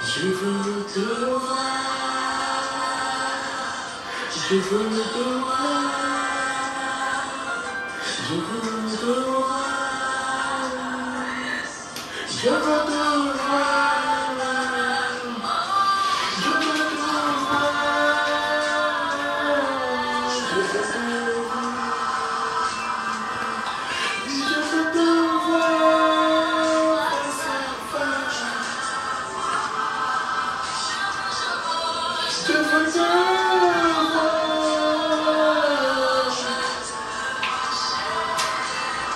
Je veux te voir. Je veux te voir. Je veux te voir. Je veux te voir. Je veux te voir. Je veux te voir. Je veux te voir face à face. Je veux te voir.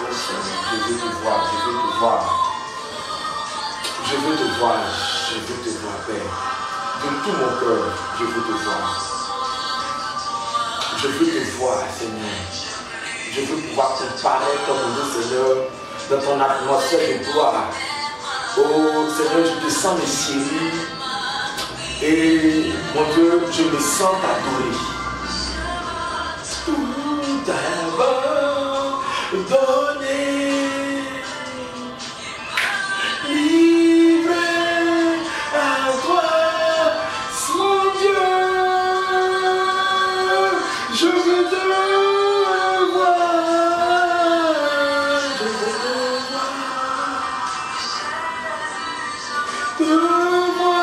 Oh Seigneur, je veux te voir, je veux te voir. Je veux te voir, je veux te voir, Père. De tout mon cœur, je veux te voir. Je veux te voir, Seigneur. Je veux pouvoir comparaître, comme mon Dieu, Seigneur, dans ton atmosphère de gloire. Oh Seigneur, je te sens me chérir. Et mon Dieu, je me sens t'adorer. Tout abandonné, livré à toi, mon Dieu. Je veux te voir. Je veux te voir.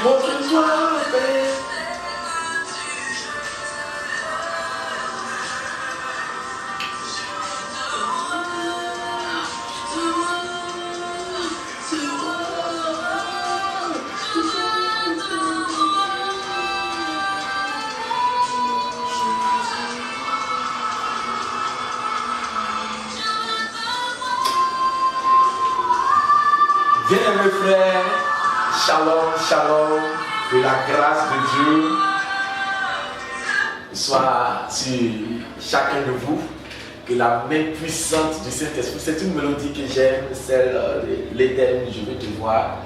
Montre-toi, Père. Bien-aimés frères, shalom, shalom, que la grâce de Dieu soit sur chacun de vous, que la main puissante du Saint-Esprit, c'est une mélodie que j'aime, celle de l'Éternel, je veux te voir.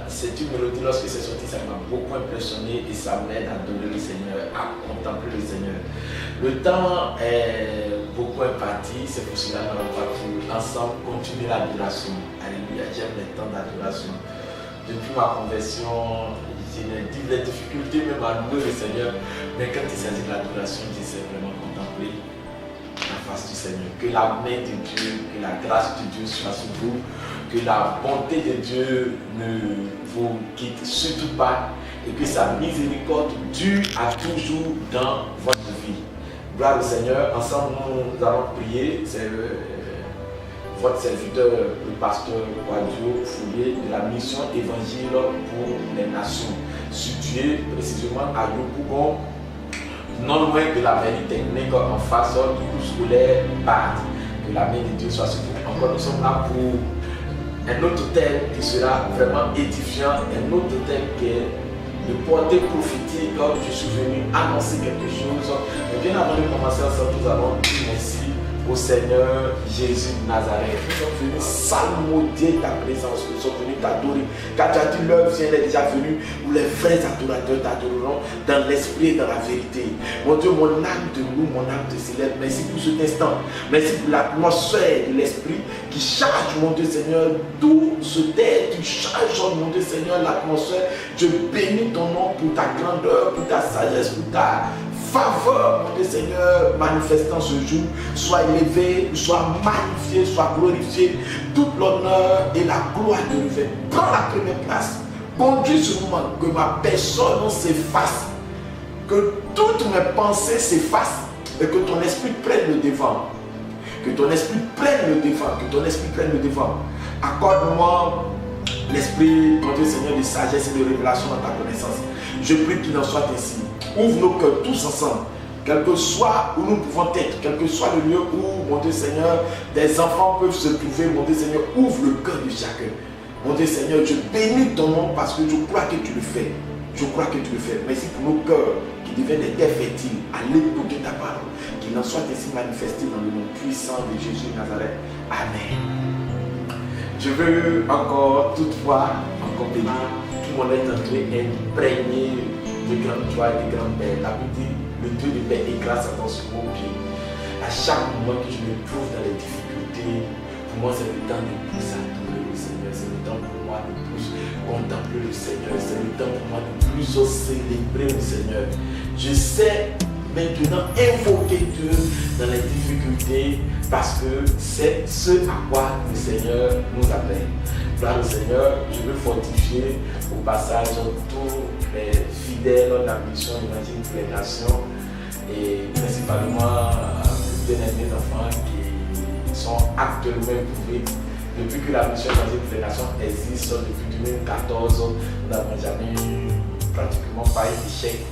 C'est une mélodie, lorsque c'est sorti, ça m'a beaucoup impressionné et ça m'aide à adorer le Seigneur, à contempler le Seigneur. Le temps est beaucoup imparti, c'est pour cela que nous allons ensemble continuer l'adoration. Alléluia, j'aime les temps d'adoration. Depuis ma conversion, j'ai des difficultés même à louer le Seigneur, mais quand il s'agit de l'adoration, j'essaie vraiment de contempler la face du Seigneur. Que la main de Dieu, que la grâce de Dieu soit sur vous, que la bonté de Dieu ne vous quitte surtout pas et que sa miséricorde dure à toujours dans votre vie. Gloire au Seigneur, ensemble nous allons prier. C'est votre serviteur, le pasteur Quadio Foulier de la mission Évangile pour les Nations, située précisément à Yopougon, non loin de la mairie technique en face du groupe scolaire BAD. Que la main de Dieu soit sur vous. Encore nous sommes là pour un autre thème qui sera vraiment édifiant, un autre thème qui est de portée prophétique. Je suis venu annoncer quelque chose. Mais bien avant de commencer ensemble, nous allons dire merci au Seigneur Jésus de Nazareth. Nous sommes venus salmodier ta présence, nous sommes venus t'adorer. Car tu as dit l'heure vient, est déjà venue où les vrais adorateurs t'adoreront dans l'esprit et dans la vérité. Mon Dieu, mon âme te loue, mon âme te célèbre. Merci pour cet instant. Merci pour l'atmosphère de l'esprit qui charge, mon Dieu Seigneur, tout ce terre. Tu charges, mon Dieu Seigneur, l'atmosphère. Je bénis ton nom pour ta grandeur, pour ta sagesse, pour ta faveur, mon Dieu Seigneur, manifestant ce jour, soit élevé, soit magnifié, soit glorifié. Toute l'honneur et la gloire te revient. Prends la première place. Conduis ce moment, que ma personne s'efface, que toutes mes pensées s'effacent et que ton esprit prenne le devant. Que ton esprit prenne le devant, que ton esprit prenne le devant. Accorde-moi l'esprit, mon Dieu Seigneur, de sagesse et de révélation dans ta connaissance. Je prie qu'il en soit ainsi. Ouvre nos cœurs tous ensemble, quel que soit où nous pouvons être, quel que soit le lieu où, mon Dieu Seigneur, des enfants peuvent se trouver. Mon Dieu Seigneur, ouvre le cœur de chacun. Mon Dieu Seigneur, je bénis ton nom parce que je crois que tu le fais. Je crois que tu le fais. Merci pour nos cœurs qui deviennent des terres fertiles à l'écoute de ta parole. Qu'il en soit ainsi manifesté dans le nom puissant de Jésus de Nazareth. Amen. Je veux encore, toutefois, encore bénir tout mon être entré imprégné de grande joie et de grande paix. La Bible dit le Dieu de paix écrase Satan sur vos pieds. À chaque moment que je me trouve dans les difficultés, pour moi c'est le temps de plus adorer le Seigneur, c'est le temps pour moi de plus contempler le Seigneur, c'est le temps pour moi de plus célébrer le Seigneur. Je sais maintenant invoquer Dieu dans les difficultés parce que c'est ce à quoi le Seigneur nous appelle. Gloire au Seigneur, je veux fortifier au passage tous les fidèles de la mission Imagine pour les nations et principalement bien-aimés enfants qui sont actuellement éprouvés. Depuis que la mission Imagine pour les nations existe, depuis 2014, nous n'avons jamais eu pratiquement pas eu d'échec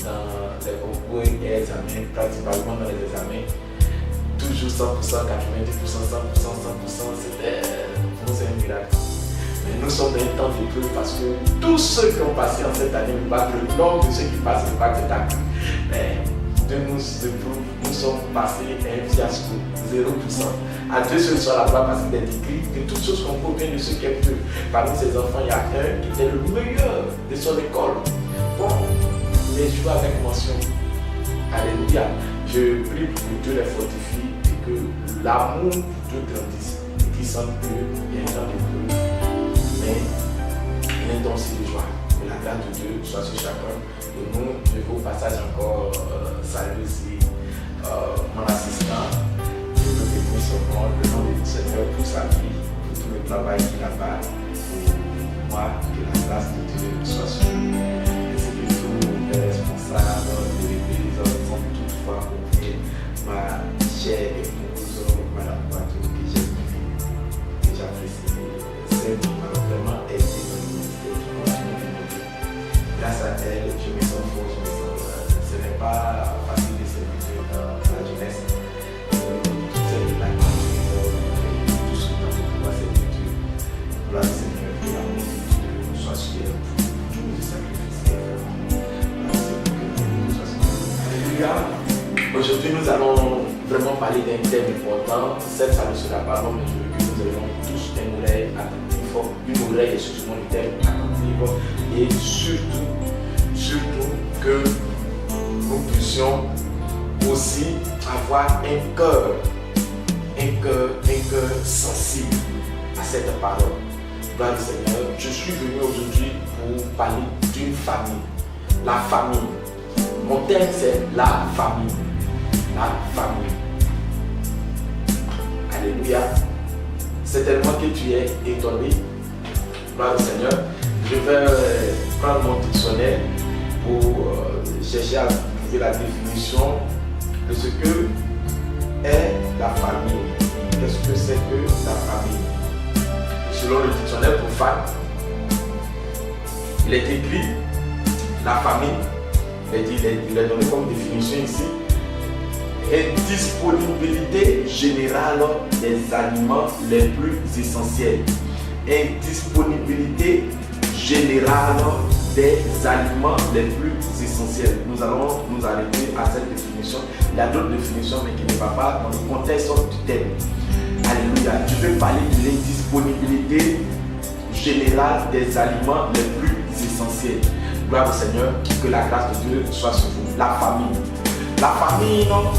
dans les concours et les examens, principalement dans les examens. Toujours 100%, 90%, 100%, 100%, c'est un miracle. Mais nous sommes dans un temps de preuve parce que tous ceux qui ont passé en cette année le bac, le nombre de ceux qui passent le bac est accru. Mais de nous éprouves, nous sommes passés à un fiasco, 0%. À Dieu seul soit la gloire parce qu'il est écrit que toutes choses qu'on provient de ceux qui aiment Dieu. Parmi ces enfants, il y a un qui était le meilleur de son école. Bon, les joué avec mention. Alléluia. Je prie pour que Dieu les fortifie et que l'amour pour Dieu grandisse et qu'ils sentent qu'il y a un temps de preuve. Mais il est donc aussi de joie. Que la grâce de Dieu soit sur chacun. Et nous, je veux au passage encore saluer aussi mon assistant. Je veux bénir son nom, le nom du Seigneur pour sa vie, pour tout le travail qu'il a fait. Pour moi, que la grâce de Dieu soit sur lui. Ainsi que tous les responsables de l'église vont toutefois confier ma chère épouse, Madame Poitou, que j'ai vue, que j'apprécie. C'est vraiment aidé dans le ministère. Grâce à elle, je me sens fort, je me sens. Ce n'est pas facile de servir dans la jeunesse. Tout ce que tu pouvoir servir Dieu. Gloire au Seigneur, que l'amour de Dieu soit sur elle pour tous les sacrifices qu'elle fait. Alléluia. Aujourd'hui, nous allons vraiment parler d'un thème important. Certes, ça ne sera pas long, mais je veux que nous ayons tous une oreille attentive, une oreille, excusez-moi, du thème attentive, et surtout que nous puissions aussi avoir un cœur sensible à cette parole. Gloire au Seigneur, je suis venu aujourd'hui pour parler d'une famille, la famille. Mon thème c'est la famille. La famille. Alléluia. Certainement que tu es étonné. Gloire au Seigneur. Je vais prendre mon dictionnaire pour chercher à trouver la définition de ce que est la famille. Qu'est-ce que c'est que la famille? Selon le dictionnaire profane, il est écrit la famille. Il est donné comme définition ici. Indisponibilité générale des aliments les plus essentiels. Indisponibilité générale des aliments les plus essentiels. Nous allons nous arrêter à cette définition. Il y a d'autres définitions, mais qui ne vont pas dans le contexte du thème. Alléluia. Je vais parler de l'indisponibilité générale des aliments les plus essentiels. Gloire au Seigneur, que la grâce de Dieu soit sur vous. La famille. La famille, non,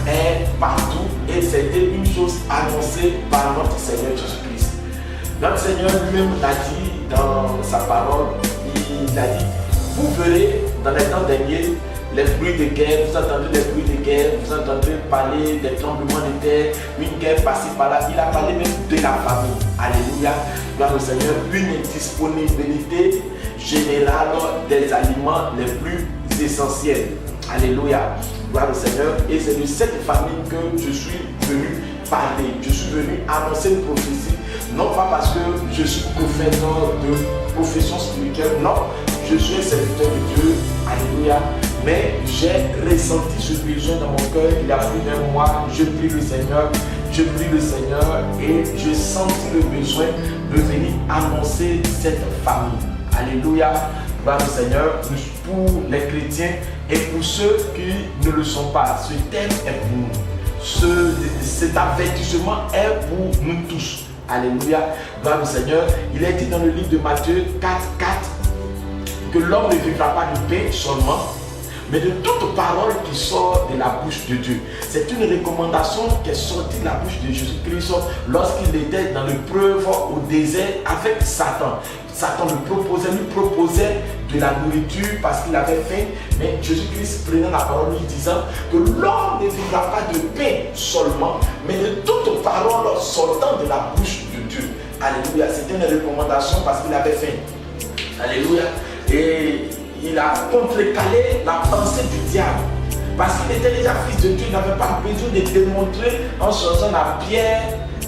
est partout et c'était une chose annoncée par notre Seigneur Jésus-Christ. Notre Seigneur lui-même l'a dit dans sa parole, il a dit, vous verrez dans les temps derniers les bruits de guerre, vous entendez les bruits de guerre, vous entendez parler des tremblements de terre, une guerre passée par là, il a parlé même de la famille. Alléluia, gloire au Seigneur, une disponibilité générale des aliments les plus essentiels. Alléluia, gloire au Seigneur. Et c'est de cette famille que je suis venu parler. Je suis venu annoncer une prophétie. Non pas parce que je suis prophète de profession spirituelle. Non, je suis un serviteur de Dieu. Alléluia. Mais j'ai ressenti ce besoin dans mon cœur. Il y a plus d'un mois, je prie le Seigneur. Je prie le Seigneur et je senti le besoin de venir annoncer cette famille. Alléluia. Gloire au Seigneur, pour les chrétiens et pour ceux qui ne le sont pas. Ce thème est pour nous. Cet avertissement est pour nous tous. Alléluia. Gloire au Seigneur. Il est dit dans le livre de Matthieu 4:4 que l'homme ne vivra pas de pain seulement, mais de toute parole qui sort de la bouche de Dieu. C'est une recommandation qui est sortie de la bouche de Jésus-Christ lorsqu'il était dans l'épreuve au désert avec Satan. Satan lui proposait de la nourriture parce qu'il avait faim, mais Jésus-Christ prenait la parole lui disant que l'homme ne vivra pas de pain seulement, mais de toute parole sortant de la bouche de Dieu. Alléluia, c'était une recommandation parce qu'il avait faim. Alléluia. Et il a contrecalé la pensée du diable. Parce qu'il était déjà fils de Dieu, il n'avait pas besoin de démontrer en changeant la pierre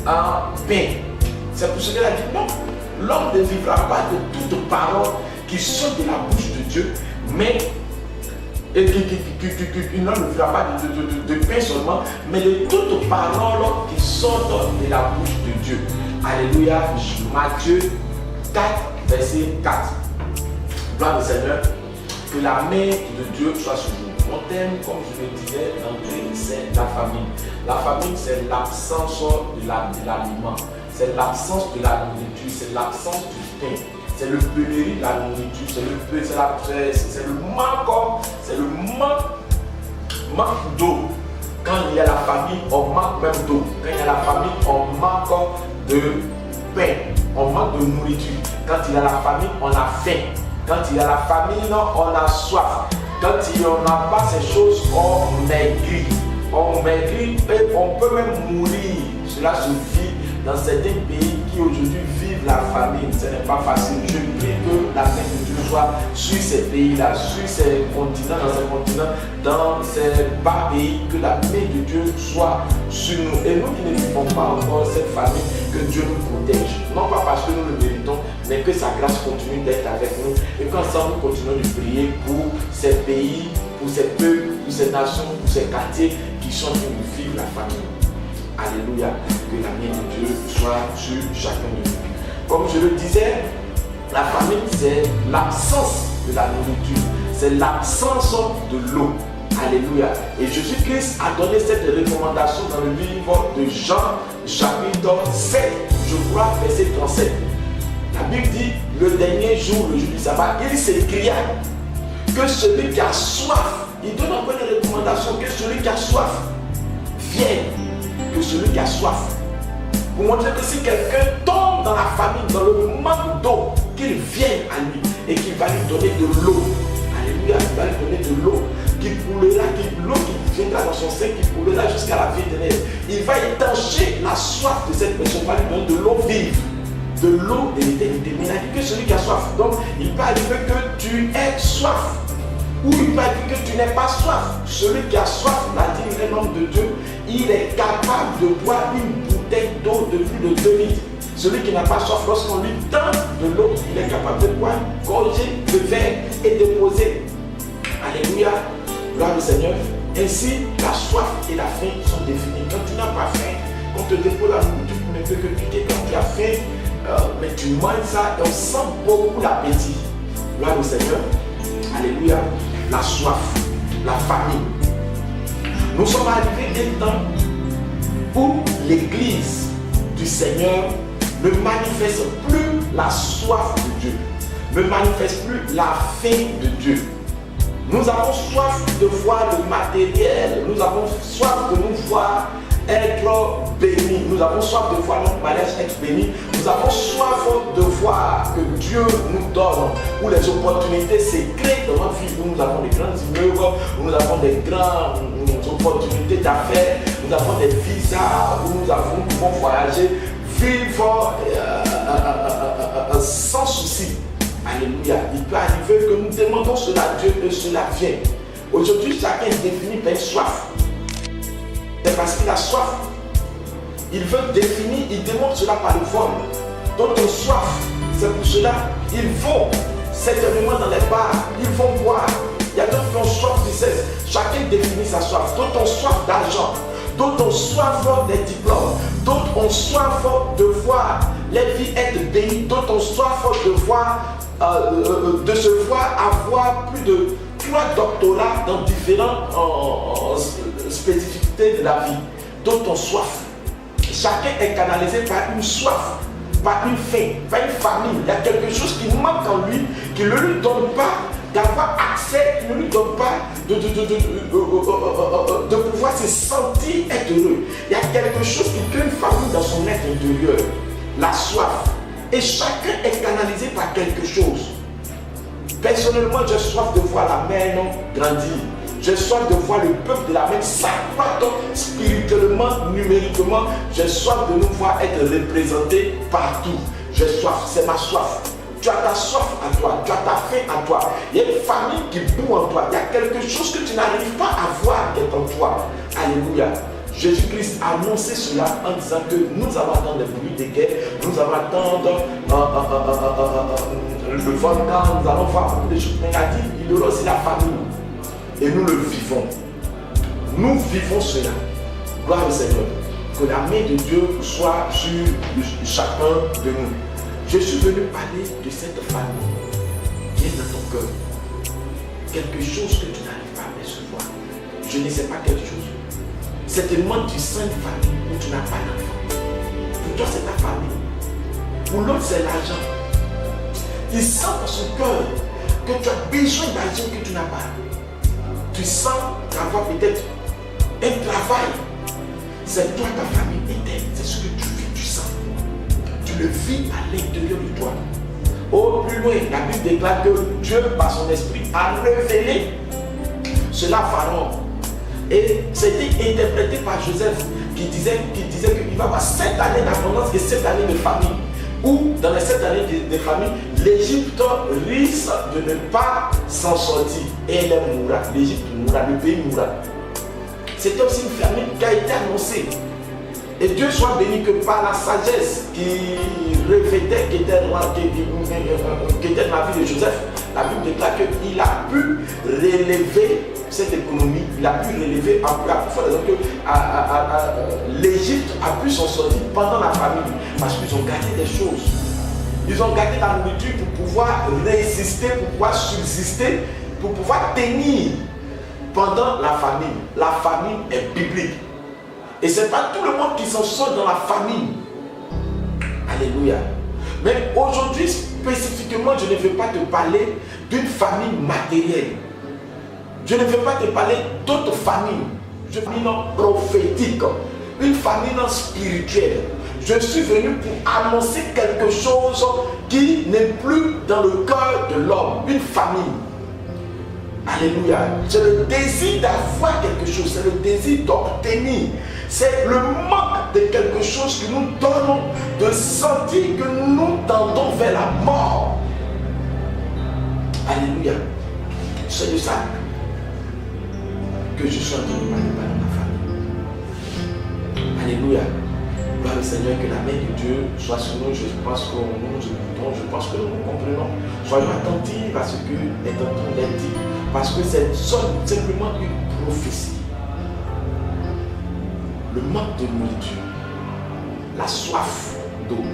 en pain. C'est pour cela qu'il a dit non. L'homme ne vivra pas de toute parole qui sort de la bouche de Dieu, mais l'homme ne vivra pas de pain seulement, mais de toute parole qui sort de la bouche de Dieu. Alléluia. Matthieu 4, verset 4. Gloire au Seigneur. Que la main de Dieu soit sur vous. Mon thème, comme je le disais d'entrée, c'est la famine. La famine, c'est l'absence de l'aliment. C'est l'absence de la nourriture, c'est l'absence du pain, c'est le pénurie de la nourriture, c'est le manque d'eau. Quand il y a la famine, on manque même d'eau. Quand il y a la famine, on manque de pain, on manque de nourriture. Quand il y a la famine, on a faim. Quand il y a la famine, on a soif. Quand il n'y en a pas ces choses, on maigrit. On maigrit et on peut même mourir. Cela se vit dans certains pays qui aujourd'hui vivent la famine. Ce n'est pas facile. Je prie que la main de Dieu soit sur ces pays-là, sur ces continents, dans ces bas pays, que la main de Dieu soit sur nous. Et nous qui ne vivons pas encore cette famine, que Dieu nous protège. Non pas parce que nous le méritons, mais que sa grâce continue d'être avec nous. Et qu'ensemble nous continuons de prier pour ces pays, pour ces peuples, pour ces nations, pour ces quartiers qui sont en train de vivre la famine. Alléluia, que la main de Dieu soit sur chacun de nous. Comme je le disais, la famine, c'est l'absence de la nourriture, c'est l'absence de l'eau. Alléluia. Et Jésus-Christ a donné cette recommandation dans le livre de Jean, chapitre 7, je crois, verset 37. La Bible dit, le dernier jour, le jour du sabbat, il s'écria que celui qui a soif, il donne encore une recommandation, que celui qui a soif vienne. Que celui qui a soif, pour montrer que si quelqu'un tombe dans la famine, dans le manque d'eau, qu'il vienne à lui et qu'il va lui donner de l'eau. Alléluia, il va lui donner de l'eau qui coulera, l'eau qui viendra dans son sein, qui coulera jusqu'à la vie éternelle. Il va étancher la soif de cette personne, il va lui donner de l'eau vive, de l'eau de l'éternité. Mais il a dit que celui qui a soif, donc il peut arriver que tu aies soif. Ou il peut dire que tu n'es pas soif. Celui qui a soif, l'a dit un homme de Dieu, il est capable de boire une bouteille d'eau de plus de 2 litres. Celui qui n'a pas soif, lorsqu'on lui donne de l'eau, il est capable de boire une gorgée de verre et de poser. Alléluia, gloire au Seigneur. Ainsi, la soif et la faim sont définies. Quand tu n'as pas faim, on te dépose la nourriture, tu ne peux que piquer. Quand tu as faim, mais tu manges ça et on sent beaucoup l'appétit. Gloire au Seigneur. Alléluia. La soif, la famine. Nous sommes arrivés d'un temps où l'église du Seigneur ne manifeste plus la soif de Dieu, ne manifeste plus la faim de Dieu. Nous avons soif de voir le matériel, nous avons soif de nous voir être bénis, nous avons soif de voir notre mariage être béni, nous avons soif de voir que Dieu nous donne, où les opportunités s'écrivent dans notre vie, où nous avons des grands immeubles, où nous avons des grandes opportunités d'affaires, nous avons des visas, où nous pouvons voyager, vivre sans souci. Alléluia. Il peut arriver que nous demandons cela à Dieu et cela vient. Aujourd'hui, chacun est défini par une soif. C'est parce qu'il a soif. Il veut définir, il démontre cela par le vol. Donc, ont soif. C'est pour cela ils vont certainement dans les bars, ils vont boire. Il y a d'autres qui ont soif de cesse. Chacun définit sa soif. D'autres ont soif d'argent. D'autres ont soif des diplômes. D'autres ont soif de voir les vies être bénies. D'autres ont soif de se voir avoir plus de 3 doctorats dans différentes spécificités de la vie. D'autres ont soif. Chacun est canalisé par une soif, par une faim, par une famine. Il y a quelque chose qui manque en lui, qui ne lui donne pas d'avoir accès, qui ne lui donne pas de pouvoir se sentir être heureux. Il y a quelque chose qui crée une famille dans son être intérieur, la soif. Et chacun est canalisé par quelque chose. Personnellement, j'ai soif de voir la mer grandir. J'ai soif de voir le peuple de la mer s'accroître spirituellement, numériquement. J'ai soif de nous voir être représentés partout. J'ai soif, c'est ma soif. Tu as ta soif en toi, tu as ta faim en toi. Il y a une famille qui bout en toi. Il y a quelque chose que tu n'arrives pas à voir qui est en toi. Alléluia. Jésus-Christ a annoncé cela en disant que nous allons attendre les bruits de guerre, nous allons attendre le volcan, nous allons voir beaucoup de choses. Mais il a dit, il y aura aussi la famille. Et nous le vivons. Nous vivons cela. Gloire au Seigneur. Que la main de Dieu soit sur chacun de nous. Je suis venu parler de cette famille qui est dans ton cœur. Quelque chose que tu n'arrives pas à percevoir. Je ne sais pas quelque chose. Certainement tu sens une famille où tu n'as pas d'enfant. Pour toi c'est ta famille. Pour l'autre c'est l'argent. Il sent dans son cœur que tu as besoin d'argent que tu n'as pas. Tu sens avoir peut-être un travail. C'est toi ta famille éternelle. C'est ce que tu vis, tu sens. Tu le vis à l'intérieur de toi. Au plus loin, la Bible déclare que Dieu, par son esprit, a révélé cela à Pharaon. Et c'était interprété par Joseph qui disait qu'il va y avoir 7 années d'abondance et 7 années de famine. Ou dans les 7 années de famine, l'Égypte risque de ne pas s'en sortir. Et elle mourra. L'Égypte mourra, le pays mourra. C'était aussi une famine qui a été annoncée. Et Dieu soit béni que par la sagesse qui revêtait, qui était dans la vie de Joseph, la Bible déclare qu'il a pu relever cette économie, il a pu relever à que l'Égypte a pu s'en sortir pendant la famine parce qu'ils ont gardé des choses. Ils ont gardé la nourriture pour pouvoir résister, pour pouvoir subsister, pour pouvoir tenir pendant la famine. La famine est biblique. Et ce n'est pas tout le monde qui s'en sort dans la famine. Alléluia. Mais aujourd'hui, spécifiquement, je ne vais pas te parler d'une famille matérielle. Je ne vais pas te parler d'autres familles. Je suis famille prophétique, une famille spirituelle. Je suis venu pour annoncer quelque chose qui n'est plus dans le cœur de l'homme. Une famille. Alléluia. C'est le désir d'avoir quelque chose. C'est le désir d'obtenir. C'est le manque de quelque chose que nous donnons, de sentir que nous tendons vers la mort. Alléluia. C'est de ça que je suis en train de parler dans ma famille. Alléluia. Gloire au Seigneur, que la main de Dieu soit sur nous. Je pense que nous nous écoutons, je pense que nous nous comprenons. Soyons attentifs à ce que est en train d'être dit. Parce que c'est simplement une prophétie. Le manque de nourriture, la soif d'eau,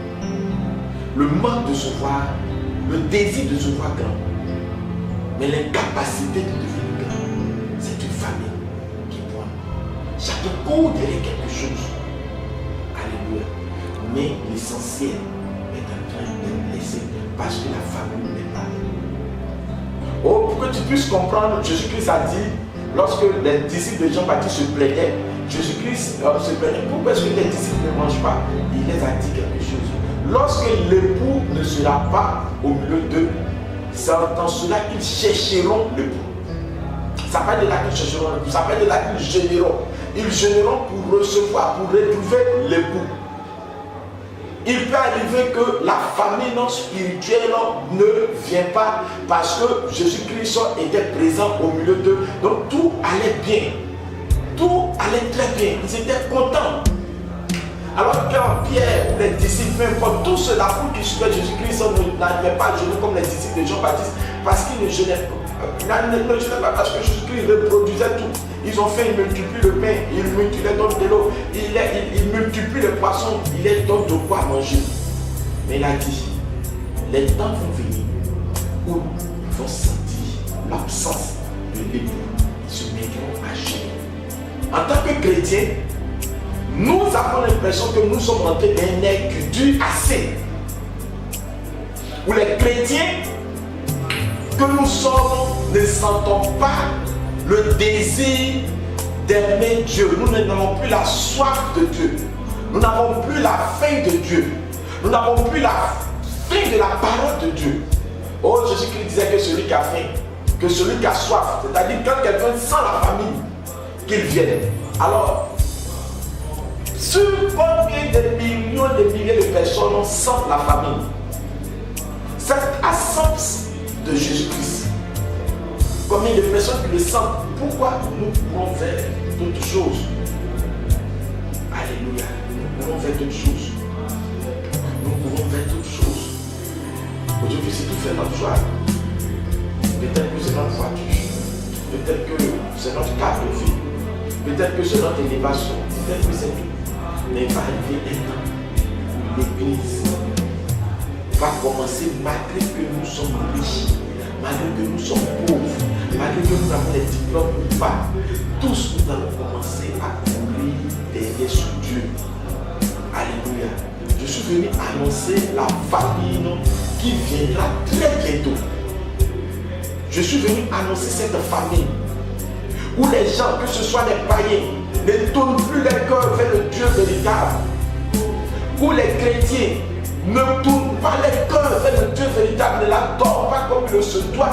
le manque de se voir, le désir de se voir grand, mais l'incapacité de devenir grand, c'est une famille qui pointe. Chacun court derrière quelque chose. Alléluia. Mais l'essentiel est en train d'être laissé parce que la famille n'est pas là. Oh, pour que tu puisses comprendre, Jésus-Christ a dit, lorsque les disciples de Jean-Baptiste se plaignaient, Jésus-Christ se plaignait. Pourquoi est-ce que les disciples ne mangent pas? Il les a dit quelque chose. Lorsque l'époux ne sera pas au milieu d'eux, c'est dans cela qu'ils chercheront l'époux. Ça ne veut pas dire là qu'ils chercheront l'époux, ça veut dire là qu'ils gêneront. Ils gêneront pour recevoir, pour retrouver l'époux. Il peut arriver que la famille non spirituelle ne vient pas parce que Jésus-Christ était présent au milieu d'eux. Donc tout allait bien. Tout allait très bien. Ils étaient contents. Alors quand Pierre, les disciples, peu importe, tout cela pour qui suivait Jésus-Christ n'arrivaient pas à jeûner comme les disciples de Jean-Baptiste parce qu'ils ne jeûnaient pas parce que Jésus-Christ reproduisait tout. Ils ont fait, ils multiplient le pain, ils multiplient de l'eau, ils multiplient les poissons, il est donc de quoi manger. Mais il a dit, les temps vont venir où ils vont sentir l'absence de l'époux. Ils se mettront à jeûner. En tant que chrétiens, nous avons l'impression que nous sommes entrés dans un air qui dure assez. Où les chrétiens que nous sommes ne sentons pas le désir d'aimer Dieu. Nous n'avons plus la soif de Dieu. Nous n'avons plus la faim de Dieu. Nous n'avons plus la faim de la parole de Dieu. Oh, Jésus-Christ disait que celui qui a faim, que celui qui a soif, c'est-à-dire quand quelqu'un sent la famine, qu'il vienne. Alors, sur combien de millions de milliers de personnes sentent la famine? Cette absence de Jésus-Christ. Combien de personnes qui le sentent? Pourquoi nous pouvons faire d'autres choses? Alléluia. Nous pouvons faire d'autres choses. Nous pouvons faire d'autres choses. Aujourd'hui, c'est tout fait notre choix. Peut-être que c'est notre voiture. Peut-être que c'est notre cadre de vie. Peut-être que c'est notre élévation. Peut-être que c'est tout. Mais il va arriver un temps où l'Église va commencer, malgré que nous sommes riches, malgré que nous sommes pauvres, malgré que nous avons les diplômes ou pas, tous nous allons commencer à courir derrière sur Dieu. Alléluia. Je suis venu annoncer la famine qui viendra très bientôt. Je suis venu annoncer cette famine où les gens, que ce soit les païens, ne tournent plus les cœurs vers le Dieu véritable. Où les chrétiens ne tournent pas les cœurs vers le Dieu véritable, ne l'adorent pas comme il se doit.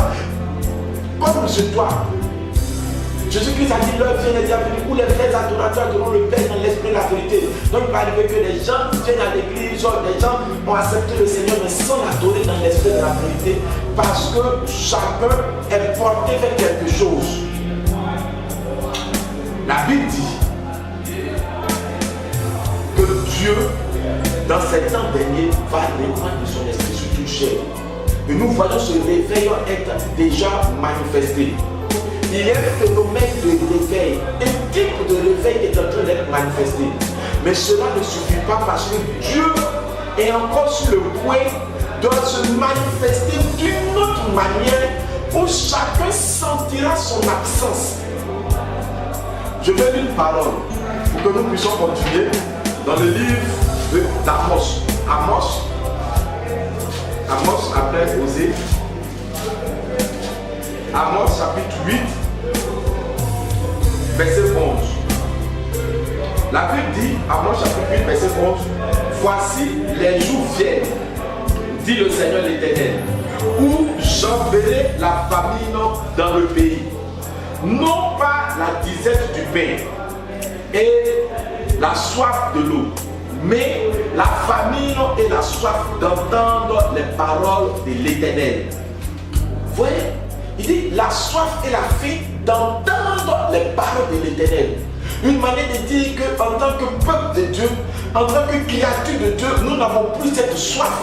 Comme il se doit. Jésus-Christ a dit, l'heure vient et où les vrais adorateurs adoreront le Père dans l'esprit et la vérité. Donc il va arriver que les gens viennent à l'église, les gens ont accepté le Seigneur, mais sans l'adorer dans l'esprit et la vérité, parce que chacun est porté vers quelque chose. La Bible dit que Dieu, dans ces temps derniers, va répandre son esprit sur toute chair. Et nous voyons ce réveil être déjà manifesté. Il y a un phénomène de réveil, un type de réveil est en train d'être manifesté. Mais cela ne suffit pas parce que Dieu est encore sur le point de se manifester d'une autre manière où chacun sentira son absence. Je vais lire une parole pour que nous puissions continuer dans le livre d'Amos. Amos après Osée. Amos chapitre 8, verset 11. La Bible dit, Amos chapitre 8, verset 11, voici les jours viennent, dit le Seigneur l'Éternel, où j'enverrai la famine dans le pays. Non pas la disette du pain et la soif de l'eau, mais la famine et la soif d'entendre les paroles de l'Éternel. Vous voyez, il dit la soif et la faim d'entendre les paroles de l'Éternel. Une manière de dire qu'en tant que peuple de Dieu, en tant que créature de Dieu, nous n'avons plus cette soif.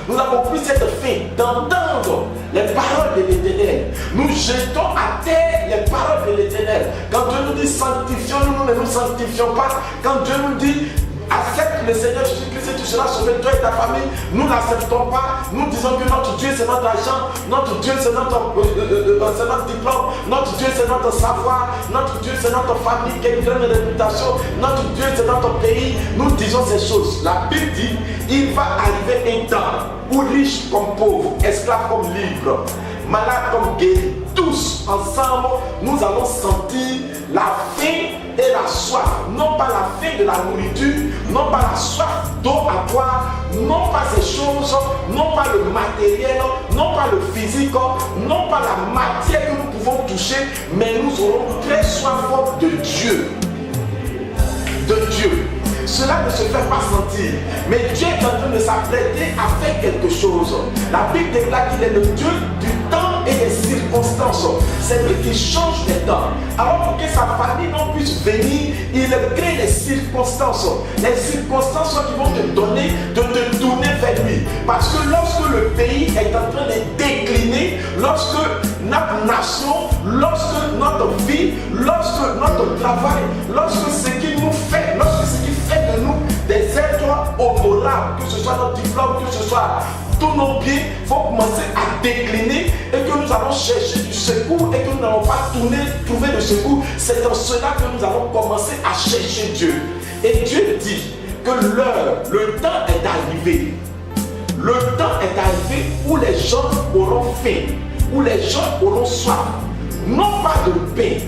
Nous n'avons plus cette faim d'entendre les paroles de l'Éternel. Nous jetons à terre les paroles de l'Éternel. Quand Dieu nous dit sanctifions-nous, nous ne nous sanctifions pas. Quand Dieu nous dit accepte le Seigneur Jésus-Christ et tu seras sauvé, toi et ta famille, nous n'acceptons pas. Nous disons que notre Dieu c'est notre argent, notre Dieu c'est notre diplôme, notre Dieu c'est notre savoir, notre Dieu c'est notre famille qui a une grande réputation, notre Dieu c'est notre pays. Nous disons ces choses. La Bible dit, il va arriver un temps où riches comme pauvres, esclaves comme libres, malades comme guéris, tous ensemble, nous allons sentir la faim et la soif. Non pas la faim de la nourriture, non pas la soif d'eau à boire, non pas ces choses, non pas le matériel, non pas le physique, non pas la matière que nous pouvons toucher, mais nous aurons très soif de Dieu. De Dieu. Cela ne se fait pas sentir, mais Dieu est en train de s'apprêter à faire quelque chose. La Bible déclare qu'il est le Dieu du temps et des circonstances. C'est lui qui change les temps. Alors pour que sa famille non puisse venir, il crée les circonstances. Les circonstances qui vont te donner de te tourner vers lui. Parce que lorsque le pays est en train de décliner, lorsque notre nation, lorsque notre vie, lorsque notre travail, lorsque ce qui nous fait, lorsque ce qui fait de nous des êtres honorables, que ce soit notre diplôme, que ce soit tous nos biens, vont commencer à décliner et que nous allons chercher du secours et que nous n'allons pas trouver de secours. C'est dans cela que nous allons commencer à chercher Dieu. Et Dieu dit que l'heure, le temps est arrivé. Le temps est arrivé où les gens auront faim, où les gens auront soif. Non pas de pain,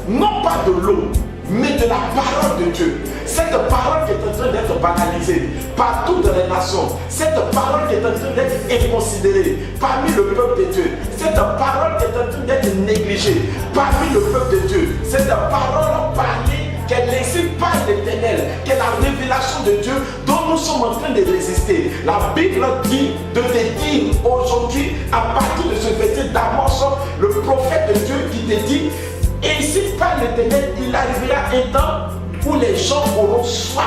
non pas de l'eau, mais de la parole de Dieu. Cette parole qui est en train d'être banalisée partout dans les nations, cette parole qui est en train d'être inconsidérée parmi le peuple de Dieu, cette parole qui est en train d'être négligée parmi le peuple de Dieu, cette parole parlée qui est laissée par l'Éternel, qui est la révélation de Dieu dont nous sommes en train de résister. La Bible dit de te dire aujourd'hui, à partir de ce verset d'Amos, le prophète de Dieu qui te dit, ainsi par l'Éternel, il arrivera un temps où les gens auront soif.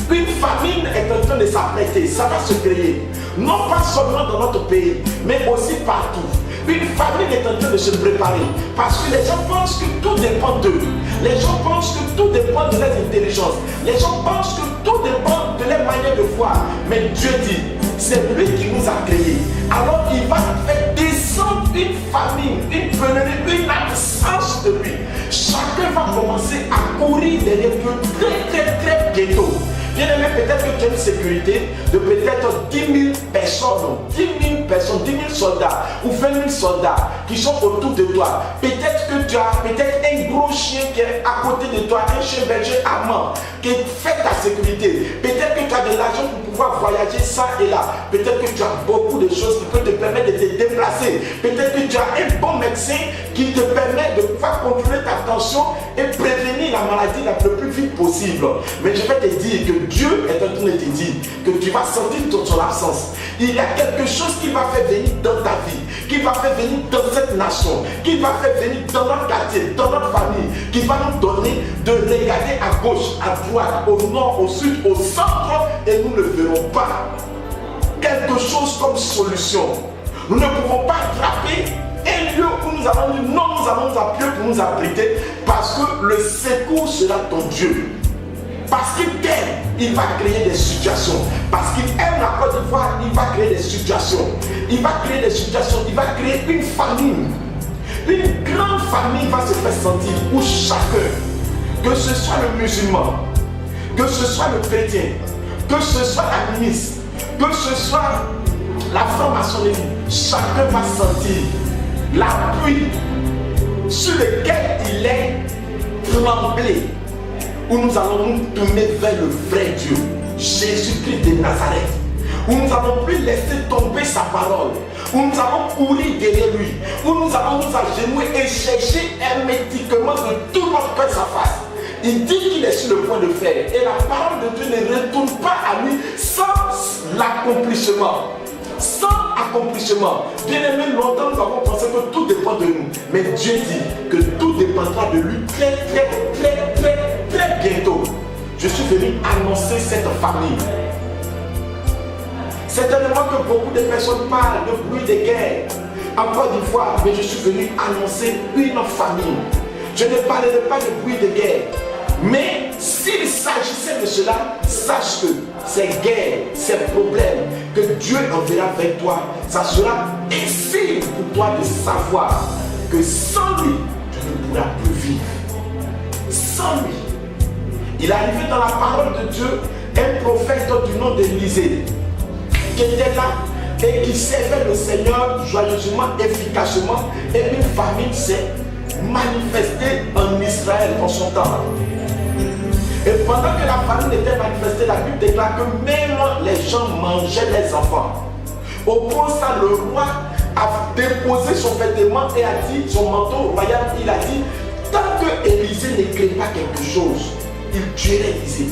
Une famine est en train de s'apprêter, ça va se créer, non pas seulement dans notre pays, mais aussi partout. Une famine est en train de se préparer parce que les gens pensent que tout dépend d'eux. Les gens pensent que tout dépend de leur intelligence. Les gens pensent que tout dépend de leur manière de voir. Mais Dieu dit, c'est lui qui nous a créés. Alors il va faire descendre une famine, une pénurie, une absence de lui. Chacun va commencer à courir derrière Dieu très bientôt. Bien aimé, peut-être que tu as une sécurité de peut-être 10 000 personnes, 10 000 soldats ou 20 000 soldats qui sont autour de toi. Peut-être que tu as un gros chien qui est à côté de toi, un chien berger allemand qui fait ta sécurité. Peut-être que tu as de l'argent pour pouvoir voyager ça et là. Peut-être que tu as beaucoup de choses qui peuvent te permettre de te déplacer. Peut-être que tu as un bon médecin qui te permet de pouvoir contrôler ta tension et prévenir la maladie le plus vite possible. Mais je vais te dire que Dieu est en train de te dire que tu vas sentir ton absence. Il y a quelque chose qui va faire venir dans ta vie, qui va faire venir dans cette nation, qui va faire venir dans notre quartier, dans notre famille, qui va nous donner de regarder à gauche, à droite, au nord, au sud, au centre, et nous ne verrons pas quelque chose comme solution. Nous ne pouvons pas attraper un lieu où nous allons dire non, nous allons nous appuyer pour nous abriter, parce que le secours sera ton Dieu. Parce qu'il t'aime, il va créer des situations. Parce qu'il aime la Côte d'Ivoire, il va créer des situations. Il va créer des situations, il va créer une famine. Une grande famille va se faire sentir où chacun, que ce soit le musulman, que ce soit le chrétien, que ce soit la ministre, que ce soit la franc-maçonnerie, chacun va sentir l'appui sur lequel il est tremblé. Où nous allons nous tourner vers le vrai Dieu, Jésus-Christ de Nazareth, où nous n'allons plus laisser tomber sa parole, où nous allons courir derrière lui, où nous allons nous agenouiller et chercher hermétiquement de tout notre cœur sa face. Il dit qu'il est sur le point de faire, et la parole de Dieu ne retourne pas à lui sans l'accomplissement. Sans accomplissement. Bien aimé, longtemps nous avons pensé que tout dépend de nous, mais Dieu dit que tout dépendra de lui très bientôt. Je suis venu annoncer cette famille. Certainement que beaucoup de personnes parlent de bruit de guerre en Côte d'Ivoire, mais je suis venu annoncer une famille. Je ne parlerai pas de bruit de guerre, mais s'il s'agissait de cela, sache que ces guerres, ces problèmes que Dieu enverra vers toi, ça sera facile pour toi de savoir que sans lui, tu ne pourras plus vivre. Sans lui. Il est arrivé dans la parole de Dieu un prophète du nom d'Élisée qui était là et qui servait le Seigneur joyeusement, efficacement, et une famine s'est manifestée en Israël en son temps. Et pendant que la famine était manifestée, la Bible déclare que même les gens mangeaient les enfants. Au point ça, le roi a déposé son vêtement et a dit, son manteau royal, il a dit, tant que Élisée ne crée pas quelque chose, il tuerait Élisée.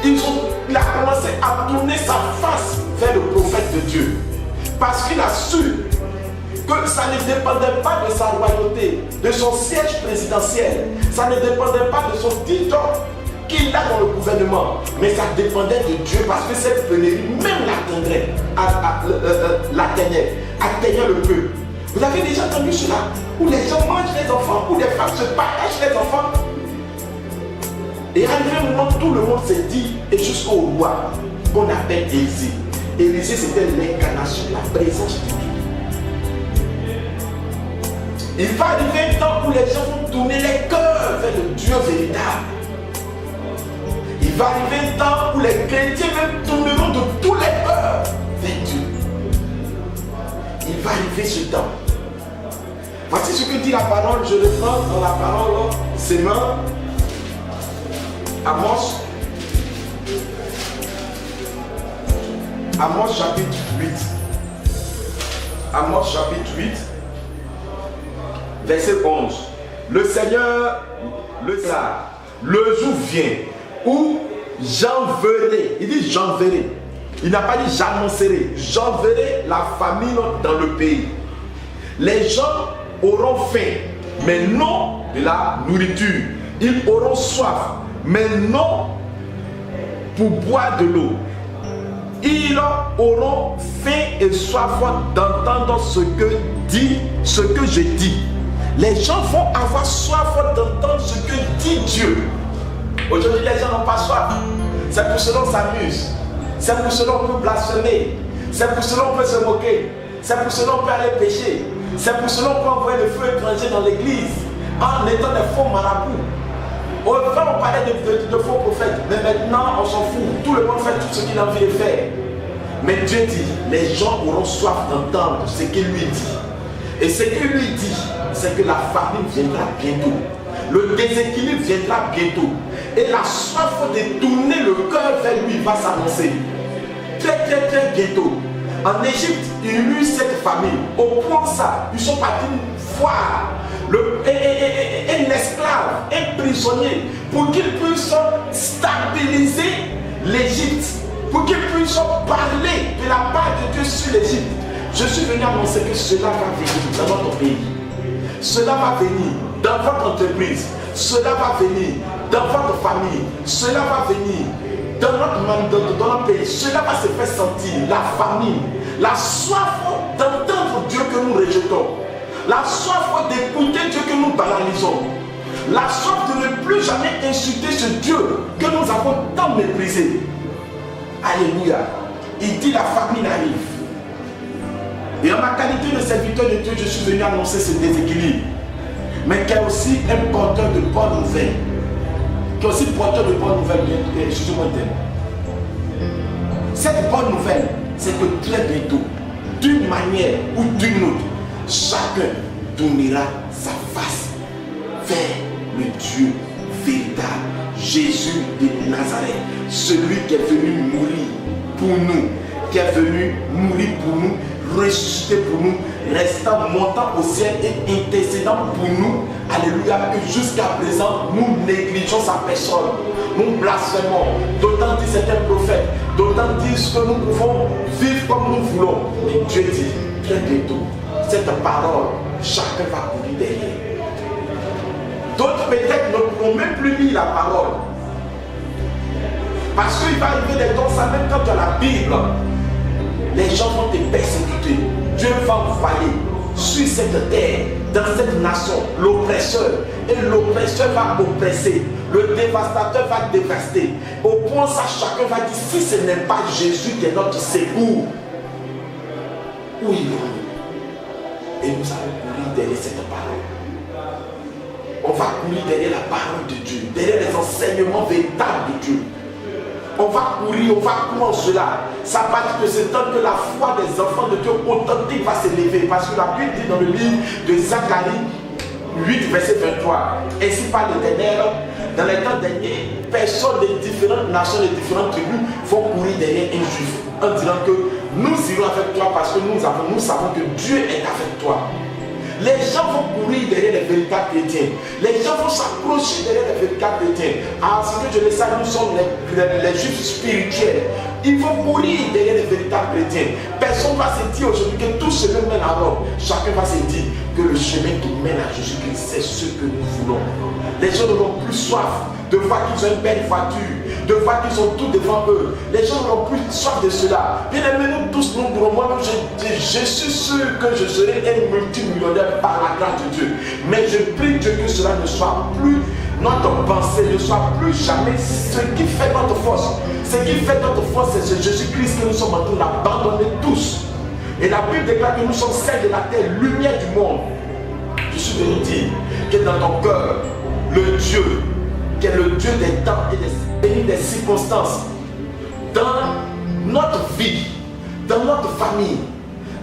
Il a commencé à tourner sa face vers le prophète de Dieu. Parce qu'il a su que ça ne dépendait pas de sa royauté, de son siège présidentiel. Ça ne dépendait pas de son titre qu'il a dans le gouvernement. Mais ça dépendait de Dieu parce que cette pénurie même atteignait le peuple. Vous avez déjà entendu cela? Où les gens mangent les enfants, où les femmes se partagent les enfants. Et à un moment, tout le monde s'est dit, et jusqu'au roi, qu'on appelle Élisée. Élisée, c'était l'incarnation, la présence de Dieu. Il va arriver un temps où les gens vont tourner les cœurs vers le Dieu véritable. Il va arriver un temps où les chrétiens même tourneront de tous les cœurs vers Dieu. Il va arriver ce temps. Voici ce que dit la parole, je reprends dans la parole, c'est mains. Amos chapitre 8. Amos chapitre 8, verset 11. Le Seigneur, le jour vient où j'enverrai. Il dit j'enverrai. Il n'a pas dit j'annoncerai. J'enverrai la famine dans le pays. Les gens auront faim, mais non de la nourriture. Ils auront soif, mais non pour boire de l'eau. Ils auront faim et soif d'entendre ce que je dis. Les gens vont avoir soif d'entendre ce que dit Dieu. Aujourd'hui, les gens n'ont pas soif. C'est pour cela qu'on s'amuse. C'est pour cela qu'on peut blasphémer. C'est pour cela qu'on peut se moquer. C'est pour cela qu'on peut aller pécher. C'est pour cela qu'on peut envoyer le feu étranger dans l'église en étant des faux marabouts. Avant, on parlait de faux prophètes, mais maintenant, on s'en fout. Tout le monde fait tout ce qu'il a envie de faire. Mais Dieu dit, les gens auront soif d'entendre ce qu'il lui dit. Et ce qu'il lui dit, c'est que la famine viendra bientôt. Le déséquilibre viendra bientôt. Et la soif de tourner le cœur vers lui va s'annoncer. Très bientôt. En Égypte, il y eut cette famine. Au point ça, ils sont partis voir un esclave, un prisonnier, pour qu'il puisse stabiliser l'Égypte, pour qu'il puisse parler de la part de Dieu sur l'Égypte. Je suis venu annoncer que cela va venir dans notre pays. Cela va venir dans votre entreprise. Cela va venir dans votre famille. Cela va venir dans notre pays. Cela va se faire sentir. La famine, la soif d'entendre Dieu que nous rejetons. La soif d'écouter Dieu que nous banalisons. La soif de ne plus jamais insulter ce Dieu que nous avons tant méprisé. Alléluia. Il dit la famine arrive. Et en ma qualité de serviteur de Dieu, je suis venu annoncer ce déséquilibre. Mais qui est aussi un porteur de bonnes nouvelles. Qui est aussi porteur de bonnes nouvelles. Excusez-moi le terme. Cette bonne nouvelle, c'est que très bientôt, d'une manière ou d'une autre, chacun tournera sa face vers le Dieu véritable, Jésus de Nazareth, celui qui est venu mourir pour nous, qui est venu mourir pour nous, ressusciter pour nous, restant montant au ciel et intercédant pour nous. Alléluia, que jusqu'à présent nous négligeons sa personne, nous blasphémons, d'autant dit c'est un prophète, d'autant disent que nous pouvons vivre comme nous voulons. Mais Dieu dit très bientôt, cette parole, chacun va courir derrière. D'autres peut-être ne pourront même plus lire la parole. Parce qu'il va arriver des temps, ça même quand tu as la Bible, les gens vont te persécuter. Dieu va envoyer sur cette terre, dans cette nation, l'oppresseur. Et l'oppresseur va oppresser. Le dévastateur va dévaster. Au point ça, chacun va dire, si ce n'est pas Jésus qui est notre secours, où irons-nous? Et nous allons courir derrière cette parole. On va courir derrière la parole de Dieu, derrière les enseignements véritables de Dieu. On va courir en cela. Ça part de ce temps que la foi des enfants de Dieu authentique va s'élever. Parce que la Bible dit dans le livre de Zacharie 8, verset 23. Ainsi parle l'Éternel, dans les temps derniers, personne des différentes nations, des différentes tribus vont courir derrière un juif en disant que nous irons avec toi parce que nous savons que Dieu est avec toi. Les gens vont courir derrière les véritables chrétiens. Les gens vont s'approcher derrière les véritables chrétiens. Alors, ce que je le sais, nous sommes les juifs spirituels. Ils vont courir derrière les véritables chrétiens. Personne ne va se dire aujourd'hui que tout chemin mène à Rome. Chacun va se dire que le chemin qui mène à Jésus-Christ, c'est ce que nous voulons. Les gens n'auront plus soif de voir qu'ils ont une belle voiture, de voir qu'ils ont tout devant eux. Les gens n'auront plus soif de cela. Bien aimés, nous tous, nous pourrons. Moi, je suis sûr que je serai un multimillionnaire par la grâce de Dieu. Mais je prie Dieu que cela ne soit plus notre pensée, ne soit plus jamais ce qui fait notre force. Ce qui fait notre force, c'est ce Jésus-Christ que nous sommes en train d'abandonner tous. Et la Bible déclare que nous sommes celles de la terre, lumière du monde. Je suis venu dire que dans ton cœur, le Dieu, qui est le Dieu des temps et des circonstances, dans notre vie, dans notre famille,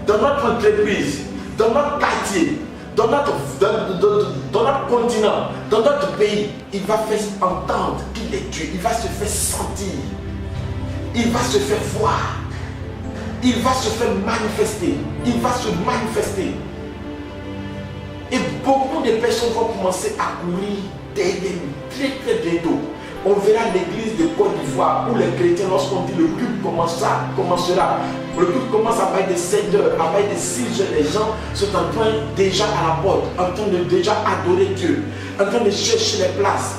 dans notre entreprise, dans notre quartier, dans notre continent, dans notre pays, il va faire entendre qu'il est Dieu. Il va se faire sentir. Il va se faire voir. Il va se faire manifester. Il va se manifester. Et beaucoup de personnes vont commencer à courir derrière lui très très bientôt. On verra l'église de Côte d'Ivoire où les chrétiens, lorsqu'on dit le culte commencera, le culte commence à partir de 7 heures, à partir de 6 heures, les gens sont en train déjà à la porte, en train de déjà adorer Dieu, en train de chercher les places.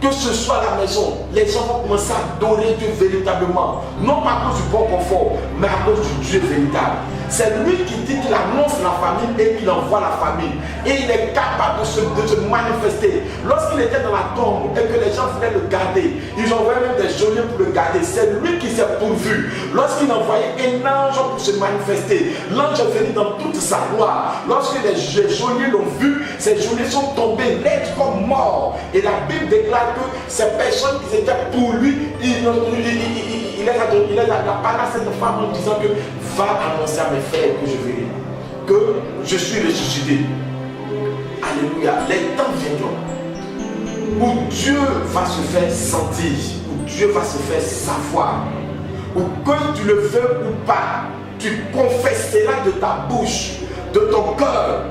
Que ce soit à la maison, les gens vont commencer à adorer Dieu véritablement. Non pas à cause du bon confort, mais à cause du Dieu véritable. C'est lui qui dit qu'il annonce la famine et qu'il envoie la famine. Et il est capable de se manifester. Lorsqu'il était dans la tombe et que les gens voulaient le garder, ils envoyaient même des geôliers pour le garder. C'est lui qui s'est pourvu. Lorsqu'il envoyait un ange pour se manifester, l'ange est venu dans toute sa gloire. Lorsque les geôliers l'ont vu, ces geôliers sont tombés nets comme morts. Et la Bible déclare que ces personnes qui étaient pour lui, il a parlé à cette femme en disant que va annoncer à mes frères que je vais, que je suis ressuscité. Alléluia. Les temps viendront où Dieu va se faire sentir, où Dieu va se faire savoir, où que tu le veux ou pas, tu confesseras de ta bouche, de ton cœur,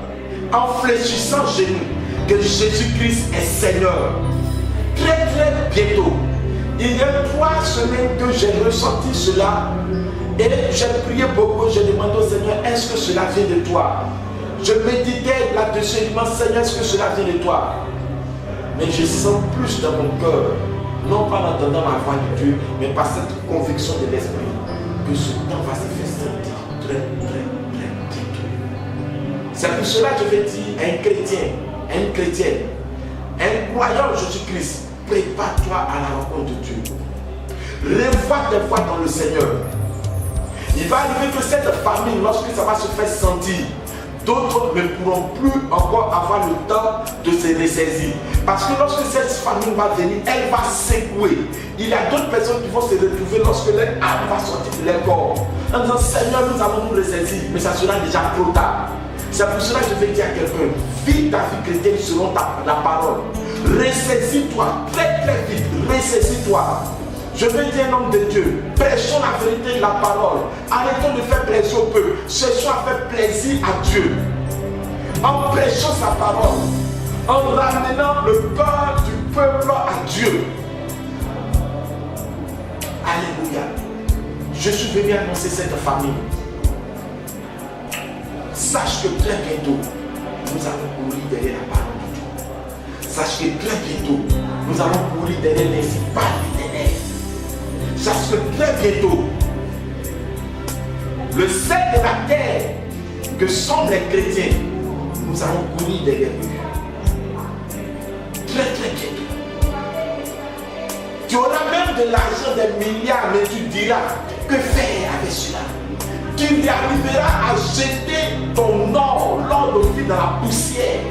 en fléchissant genoux, que Jésus-Christ est Seigneur. Très très bientôt. Il y a 3 semaines que j'ai ressenti cela et j'ai prié beaucoup, j'ai demandé au Seigneur, est-ce que cela vient de toi? Je méditais là-dessus, je demande, Seigneur, est-ce que cela vient de toi? Mais je sens plus dans mon cœur, non pas en entendant la voix de Dieu, mais par cette conviction de l'Esprit, que ce temps va se faire sentir très très très bientôt. C'est pour cela que je vais dire à un chrétien, à une chrétienne, un croyant en Jésus-Christ, prépare-toi à la rencontre de Dieu. Revois tes voix dans le Seigneur. Il va arriver que cette famille, lorsque ça va se faire sentir, d'autres ne pourront plus encore avoir le temps de se ressaisir. Parce que lorsque cette famille va venir, elle va secouer. Il y a d'autres personnes qui vont se retrouver lorsque leur âme va sortir de leur corps. En disant, Seigneur, nous allons nous ressaisir, mais ça sera déjà trop tard. C'est pour cela que je vais dire à quelqu'un, vis ta vie chrétienne selon la parole. Ressaisis-toi très très vite, ressaisis-toi. Je veux dire un homme de Dieu, prêchons la vérité de la parole. Arrêtons de faire plaisir au peuple, cherchons à faire plaisir à Dieu. En prêchant sa parole, en ramenant le cœur du peuple à Dieu. Alléluia. Je suis venu annoncer cette famille. Sache que très bientôt, nous allons courir derrière la parole de Dieu. Sache que très bientôt, nous allons courir derrière les pas des ténèbres. Sache que très bientôt, le sel de la terre que sont les chrétiens, nous allons courir derrière eux. Très très bientôt. Tu auras même de l'argent, des milliards, mais tu diras, que faire avec cela? Tu y arriveras à jeter ton or, l'or d'Ophir dans la poussière,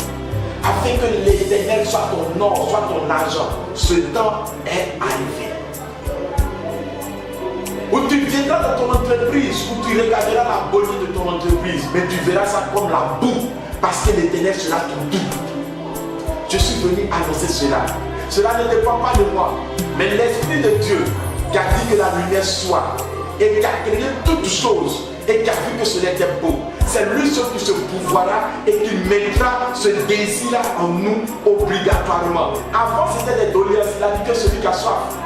afin que l'Éternel soit ton or, soit ton argent. Ce temps est arrivé. Où tu viendras dans ton entreprise, où tu regarderas la beauté de ton entreprise, mais tu verras ça comme la boue, parce que l'Éternel sera ton tout. Je suis venu annoncer cela. Cela ne dépend pas de moi, mais l'Esprit de Dieu qui a dit que la lumière soit et qui a créé toutes choses et qui a vu que cela était beau. C'est lui seul qui se pouvoira et qui mettra ce désir-là en nous obligatoirement. Avant c'était des doléances, il a dit que celui qui a soif.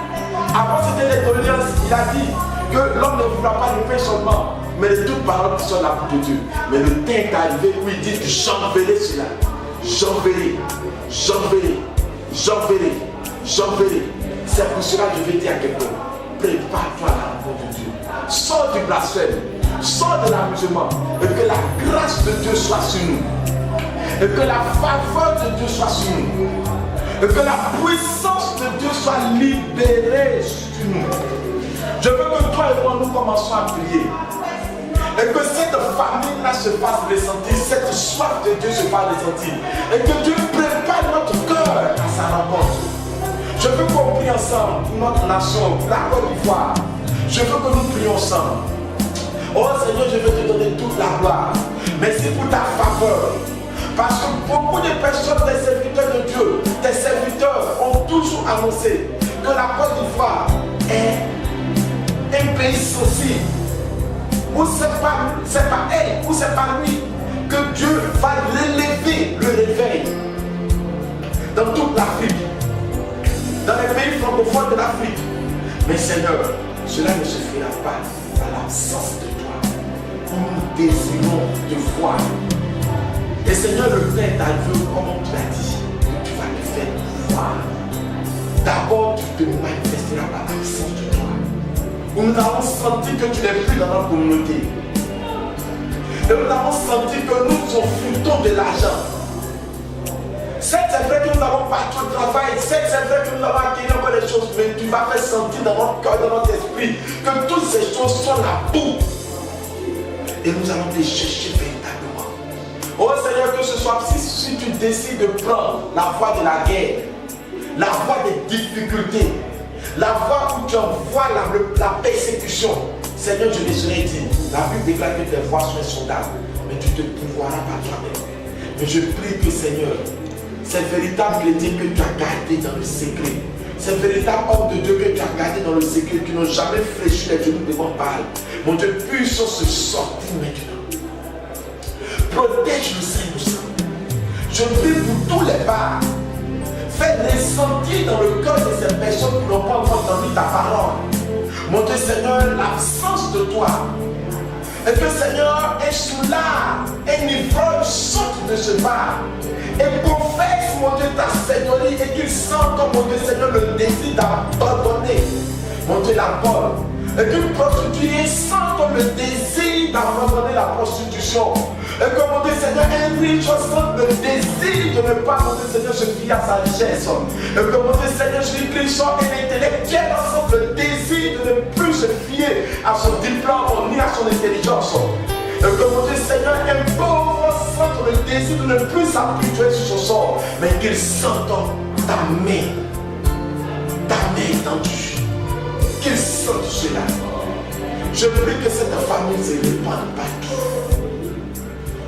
Avant c'était des doléances, il a dit que l'homme ne voudra pas du pain seulement, mais de toutes paroles qui sont la bouche de Dieu. Mais le temps est arrivé où il dit que j'enverrai cela. J'enverrai, j'enverrai, j'enverrai, j'enverrai. C'est pour cela que je vais dire à quelqu'un, prépare-toi à la rencontre de Dieu. Sors du blasphème, sors de l'amusement, et que la grâce de Dieu soit sur nous. Et que la faveur de Dieu soit sur nous. Et que la puissance de Dieu soit libérée sur nous. Je veux que toi et moi nous commençons à prier. Et que cette famille-là se fasse ressentir, cette soif de Dieu se fasse ressentir. Et que Dieu prépare notre cœur à sa rencontre. Je veux qu'on prie ensemble pour notre nation, pour la Côte d'Ivoire. Je veux que nous prions ensemble. Oh Seigneur, je veux te donner toute la gloire. Merci pour ta faveur. Parce que beaucoup de personnes, des serviteurs de Dieu, des serviteurs ont toujours annoncé que la Côte d'Ivoire est un pays sensible. Où c'est pas elle, où c'est pas lui, que Dieu va l'élever, le réveil. Dans toute l'Afrique, dans les pays francophones de l'Afrique. Mais Seigneur, cela ne se fera pas par l'absence de toi. Nous désirons te voir. Et Seigneur, le Père t'a vu comme tu l'as dit, que tu vas le faire voir. D'abord, tu te manifesteras par l'absence de toi. Où nous avons senti que tu n'es plus dans notre communauté. Et nous avons senti que nous offrons de l'argent. Certes, c'est vrai que nous avons pas tout le travail, certes, c'est vrai que nous avons acquis encore des choses, mais tu vas faire sentir dans notre cœur, dans notre esprit, que toutes ces choses sont la boue. Et nous allons te chercher véritablement. Oh Seigneur, que ce soit si tu décides de prendre la voie de la guerre, la voie des difficultés, la voie où tu envoies la persécution, Seigneur, je les ai dit, la Bible déclare que tes voies sont insondables, mais tu te pouvoiras par toi-même. Mais je prie que Seigneur, ces véritables chrétiens que tu as gardés dans le secret, ces véritables hommes de Dieu que tu as gardés dans le secret, qui n'ont jamais fléchi les genoux devant Baal, mon Dieu, puissent se sortir maintenant. Protège le Seigneur. Je prie pour tous les bars. Fais ressentir dans le cœur de ces personnes qui n'ont pas encore entendu ta parole. Mon Dieu Seigneur, l'absence de toi. Et que Seigneur, un soulard, un ivrogne sorte de ce bar et confesse, mon Dieu, ta Seigneurie et qu'il sente, mon Dieu Seigneur, le désir d'abandonner, mon Dieu, la bonne. Et qu'une prostituée sente le désir d'abandonner la prostitution. Et que mon Dieu Seigneur, un riche sente le désir de ne pas, mon Dieu Seigneur, se fier à sa richesse. Et que mon Dieu Seigneur, Jésus-Christ, un intellectuel sente le désir de ne plus se fier à son diplôme ni à son intelligence. Et que mon Dieu Seigneur, un pauvre sente le désir de ne plus s'appuyer sur son sort, mais qu'il sente ta main étendue. Qu'il sente cela. Je prie que cette famille se répande partout.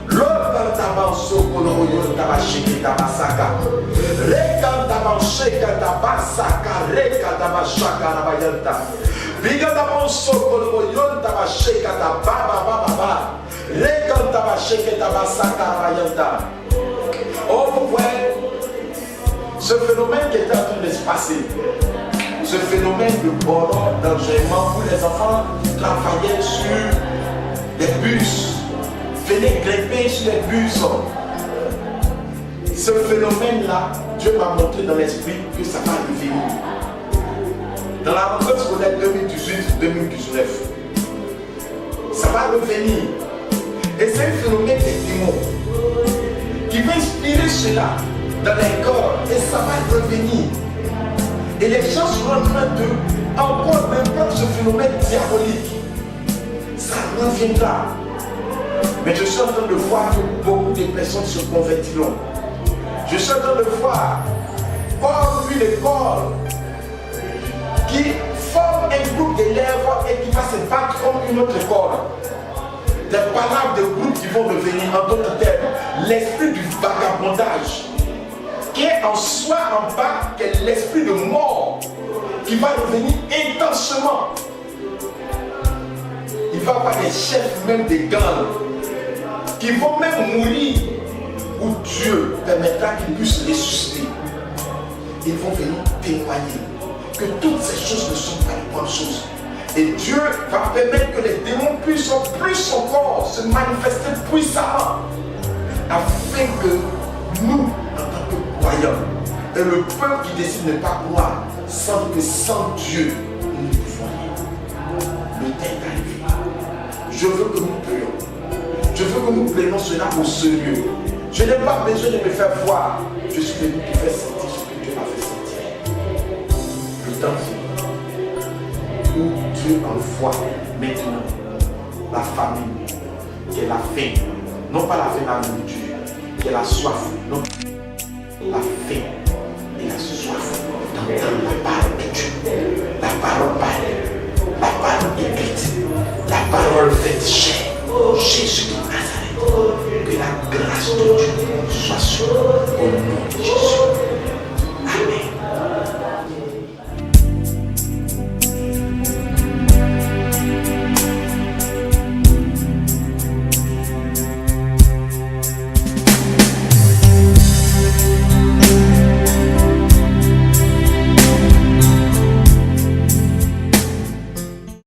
L'homme tabasso konoyo tabashiki tabasaka. Reka tabasheka tabasaka. Reka tabashaka nabayanta. Biga tabasso konoyo tabasheka tababa baba. Reka tabasheka tabasaka nabayanta. Oh, vous voyez ce phénomène qui est en train de se passer. Ce phénomène de bonheur, d'enjaillement où les enfants travaillaient sur des bus, venaient grimper sur les bus. Ce phénomène-là, Dieu m'a montré dans l'esprit que ça va revenir. Dans la rentrée scolaire 2018-2019, ça va revenir. Et c'est un phénomène des démons qui va inspirer cela dans les corps et ça va revenir. Et les gens sont en train de encore reprendre ce phénomène diabolique. Ça reviendra. Mais je suis en train de voir que beaucoup de personnes se convertiront. Je suis en train de voir comme une école qui forme un groupe d'élèves et qui va se battre comme une autre école. Des palabres de groupes qui vont revenir, en d'autres termes, l'esprit du vagabondage qui est en soi en bas, qui est l'esprit de mort, qui va revenir intensément. Il va y avoir des chefs, même des gangs, qui vont même mourir, où Dieu permettra qu'ils puissent ressusciter. Ils vont venir témoigner que toutes ces choses ne sont pas les bonnes choses. Et Dieu va permettre que les démons puissent plus encore se manifester puissamment, afin que nous, croyants, et le peuple qui décide de ne pas croire, sans que sans Dieu, nous ne pouvons rien. Le temps est arrivé. Je veux que nous prions. Je veux que nous prenions cela au sérieux. Je n'ai pas besoin de me faire voir. Je suis venu te faire sentir ce que Dieu m'a fait sentir. Le temps vient où Dieu envoie maintenant la famille qui est la faim. Non pas la faim de la nourriture, qui est la soif. Non. La faim et la soif d'entendre la parole de Dieu. La parole parle. La parole écrite. La parole faite chair. Jésus de Nazareth. Que la grâce de Dieu choses.